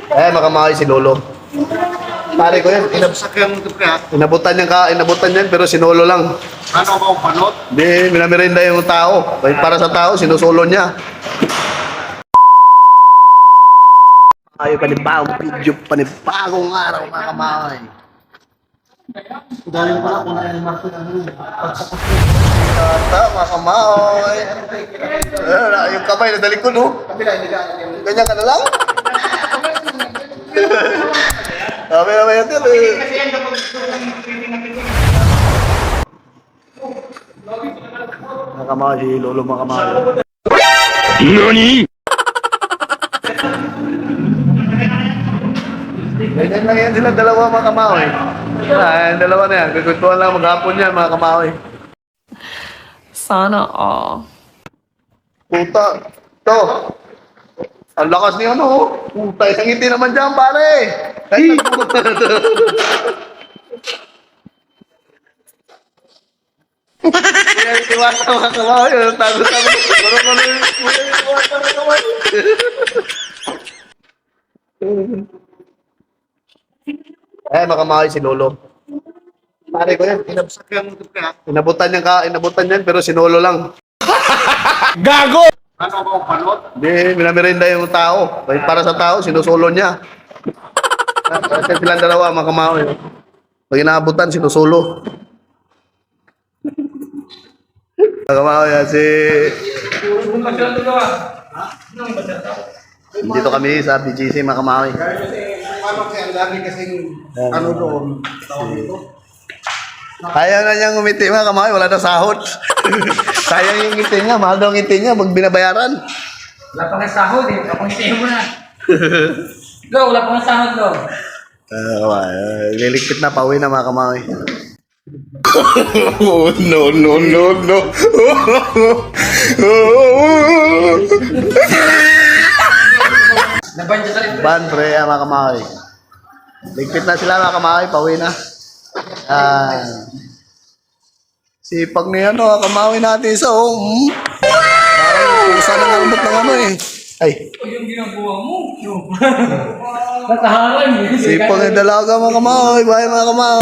Makamay si Lolo. Pare ko yan, inabutan yan pero sinolo lang. Ano ba ang panot? Hindi, minamerenda yung tao. Para sa tao, sinusolo niya. Ayaw panibagong video, panibagong araw mga kamay. Dahil pala kung ano yung market ano yun. Tata mga kamay. Yung kamay na dalig ko, no? Ganyan ka na lang? Sabi naman yan din eh. Mga kamay, si Lolo mga kamay. NANI?! Ganyan lang yan sila dalawa mga kamay. Dalawa na yan. Gagawin lang maghapon yan mga kamay. Sana all. Puta. Ito. Ang lakas niya ano. Puta. Isang ngiti naman dyan pare. Kahit nagpupunta na ito. Kaya itiwasa mga kamay. Tago-tago. Parang yung itiwasa mga kamay. Makamay si Lolo. Pare ko yan, inabutan yan pero sinolo lang. GAGO! Ano ba ang panot? Hindi, minamerenda yung tao. Para sa tao, sinusolo niya. Kasi silang dalawa, makamay. Pag inaabutan, sinusulo. Makamay yan si... Dito kami sa BGC, makamay. Ano kasi ang dami kasing ano doon. Tawag dito. Kaya na niyang umiti mga kamay, wala na sahod. Sayang yung ngiti niya, mahal daw ang ngiti niya, pag binabayaran. Wala pa nga sahod eh. Kapag mo na. Lo, wala pa nga sahod, Lo. Liligpit na, pauwi na mga kamay. Oh, no, no, no, no. Naban dyan sa rin. Ban, pre, mga kamay. Ligpit na sila mga kamay, pauwi na. Sipag niya, no, kamay natin sa Parang pusa na nalambot ng ano eh. Ay, Yung ginagawa mo. Natahalan eh. sipag ng dalaga mga kamay, bye mga kamay.